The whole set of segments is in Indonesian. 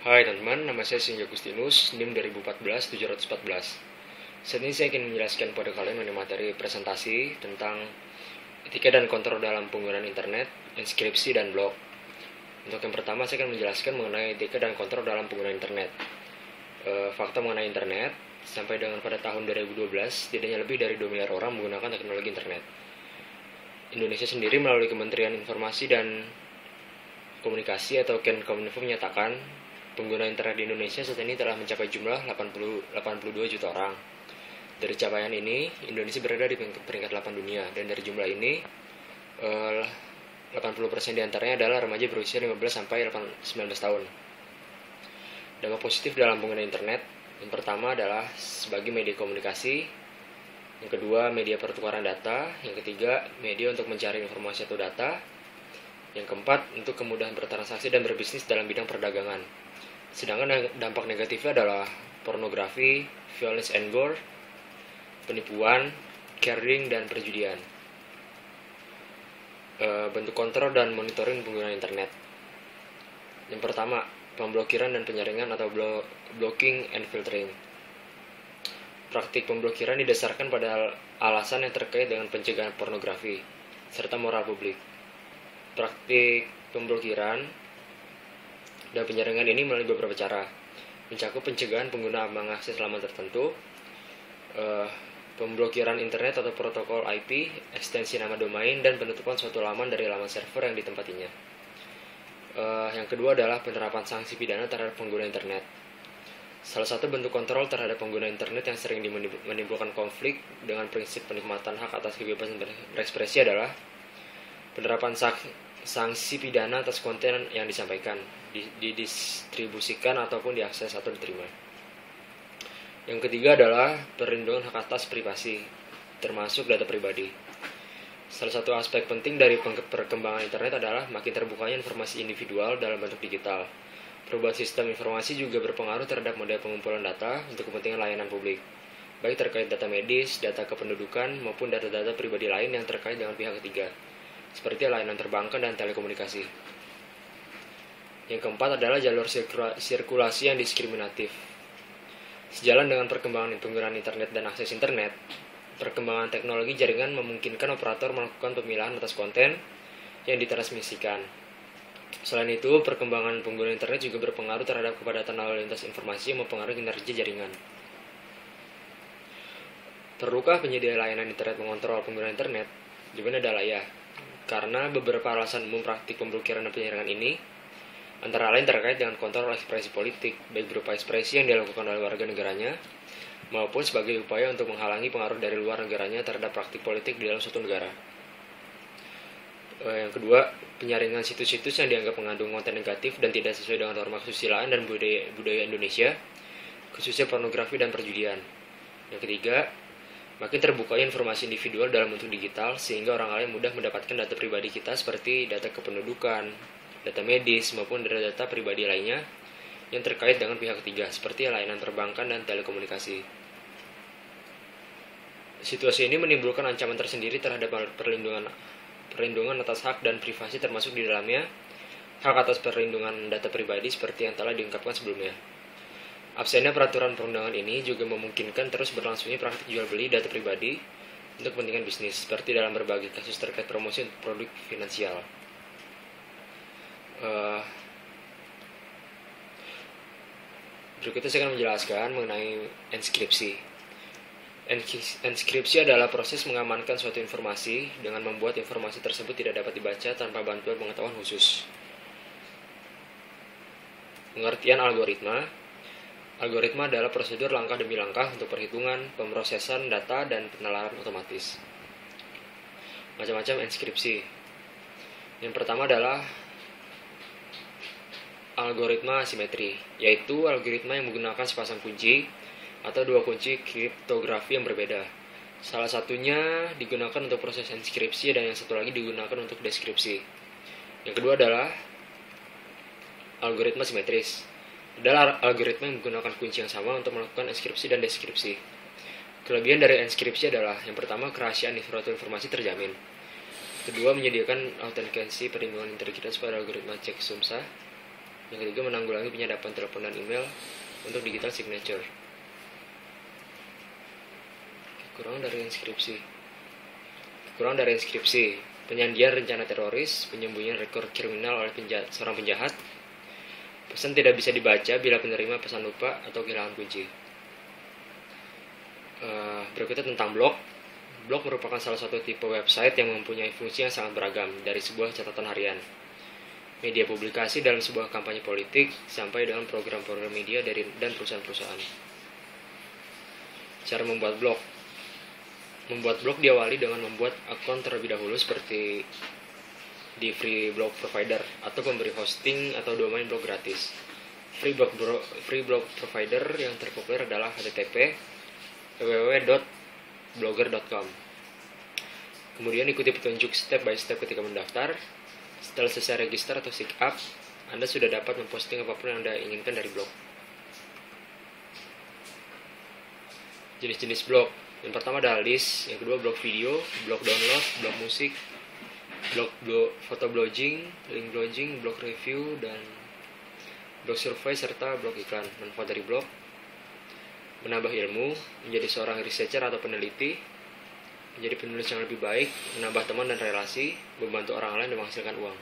Hai teman-teman, nama saya Sinja Agustinus, NIM 2014-714. Saat ini saya ingin menjelaskan pada kalian mengenai materi presentasi tentang etika dan kontrol dalam penggunaan internet, inskripsi, dan blog. Untuk yang pertama, saya akan menjelaskan mengenai etika dan kontrol dalam penggunaan internet. Fakta mengenai internet, sampai dengan pada tahun 2012, setidaknya lebih dari 2 miliar orang menggunakan teknologi internet. Indonesia sendiri melalui Kementerian Informasi dan Komunikasi atau Kenkominfo menyatakan pengguna internet di Indonesia saat ini telah mencapai jumlah 82 juta orang. Dari capaian ini, Indonesia berada di peringkat 8 dunia, dan dari jumlah ini 80% diantaranya adalah remaja berusia 15 sampai 19 tahun. Dampak positif dalam penggunaan internet, yang pertama adalah sebagai media komunikasi, yang kedua media pertukaran data, yang ketiga media untuk mencari informasi atau data, yang keempat untuk kemudahan bertransaksi dan berbisnis dalam bidang perdagangan. Sedangkan dampak negatifnya adalah pornografi, violence and gore, penipuan, caring, dan perjudian. Bentuk kontrol dan monitoring penggunaan internet. Yang pertama, pemblokiran dan penyaringan atau blocking and filtering. Praktik pemblokiran didasarkan pada alasan yang terkait dengan pencegahan pornografi serta moral publik. Praktik pemblokiran dan penyaringan ini melalui beberapa cara, mencakup pencegahan pengguna mengakses laman tertentu, pemblokiran internet atau protokol IP, ekstensi nama domain, dan penutupan suatu laman dari laman server yang ditempatinya. Yang kedua adalah penerapan sanksi pidana terhadap pengguna internet. Salah satu bentuk kontrol terhadap pengguna internet yang sering menimbulkan konflik dengan prinsip penikmatan hak atas kebebasan berekspresi adalah penerapan sanksi pidana atas konten yang disampaikan, didistribusikan ataupun diakses atau diterima. Yang ketiga adalah perlindungan hak atas privasi, termasuk data pribadi. Salah satu aspek penting dari perkembangan internet adalah makin terbukanya informasi individual dalam bentuk digital. Perubahan sistem informasi juga berpengaruh terhadap model pengumpulan data untuk kepentingan layanan publik, baik terkait data medis, data kependudukan, maupun data-data pribadi lain yang terkait dengan pihak ketiga, seperti layanan perbankan dan telekomunikasi. Yang keempat adalah jalur sirkulasi yang diskriminatif. Sejalan dengan perkembangan penggunaan internet dan akses internet, perkembangan teknologi jaringan memungkinkan operator melakukan pemilahan atas konten yang ditransmisikan. Selain itu, perkembangan pengguna internet juga berpengaruh terhadap kepadatan lalu lintas informasi yang mempengaruhi kinerja jaringan. Perlukah penyedia layanan internet mengontrol pengguna internet? Jawabannya adalah ya, karena beberapa alasan umum praktik pemblokiran dan penyaringan ini, antara lain terkait dengan kontrol ekspresi politik, baik berupa ekspresi yang dilakukan oleh warga negaranya, maupun sebagai upaya untuk menghalangi pengaruh dari luar negaranya terhadap praktik politik di dalam suatu negara. Yang kedua, penyaringan situs-situs yang dianggap mengandung konten negatif dan tidak sesuai dengan norma kesusilaan dan budaya Indonesia, khususnya pornografi dan perjudian. Yang ketiga, makin terbukanya informasi individual dalam bentuk digital sehingga orang lain mudah mendapatkan data pribadi kita seperti data kependudukan, data medis, maupun data pribadi lainnya yang terkait dengan pihak ketiga seperti layanan perbankan dan telekomunikasi. Situasi ini menimbulkan ancaman tersendiri terhadap perlindungan atas hak dan privasi, termasuk di dalamnya hak atas perlindungan data pribadi seperti yang telah diungkapkan sebelumnya. Absennya peraturan perundangan ini juga memungkinkan terus berlangsungnya praktik jual beli data pribadi untuk kepentingan bisnis, seperti dalam berbagai kasus terkait promosi untuk produk finansial. Berikutnya saya akan menjelaskan mengenai enskripsi. Enskripsi adalah proses mengamankan suatu informasi dengan membuat informasi tersebut tidak dapat dibaca tanpa bantuan pengetahuan khusus. Pengertian algoritma. Algoritma adalah prosedur langkah demi langkah untuk perhitungan, pemrosesan data, dan penalaran otomatis. Macam-macam enskripsi. Yang pertama adalah algoritma asimetri, yaitu algoritma yang menggunakan sepasang kunci atau dua kunci kriptografi yang berbeda. Salah satunya digunakan untuk proses enskripsi dan yang satu lagi digunakan untuk deskripsi. Yang kedua adalah algoritma simetris. Adalah algoritma yang menggunakan kunci yang sama untuk melakukan enskripsi dan deskripsi. Kelebihan dari enskripsi adalah yang pertama, kerahasiaan suatu informasi terjamin. Kedua, menyediakan autentikasi perlindungan integritas pada algoritma cek sumsa. Yang ketiga, menanggulangi penyadapan telepon dan email untuk digital signature. Kekurangan dari inskripsi, penyandian rencana teroris, penyembunyian rekor kriminal oleh seorang penjahat, pesan tidak bisa dibaca bila penerima pesan lupa atau kehilangan kunci. Berikutnya tentang blog. Blog merupakan salah satu tipe website yang mempunyai fungsi yang sangat beragam, dari sebuah catatan harian, media publikasi dalam sebuah kampanye politik, sampai dengan program-program media dan perusahaan-perusahaan. Cara membuat blog. Membuat blog diawali dengan membuat akun terlebih dahulu seperti di free blog provider atau pemberi hosting atau domain blog gratis. Free blog provider yang terpopuler adalah http www.blogger.com. Kemudian ikuti petunjuk step by step ketika mendaftar. Setelah selesai register atau sign up, Anda sudah dapat memposting apapun yang Anda inginkan dari blog. Jenis-jenis blog. Yang pertama adalah list, yang kedua blog video, blog download, blog musik, blog foto blogging, link blogging, blog review, dan blog survei serta blog iklan. Manfaat dari blog: menambah ilmu, menjadi seorang researcher atau peneliti, menjadi penulis yang lebih baik, menambah teman dan relasi, membantu orang lain dan menghasilkan uang.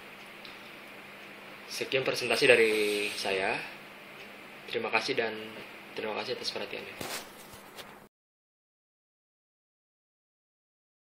Sekian presentasi dari saya. Terima kasih atas perhatiannya.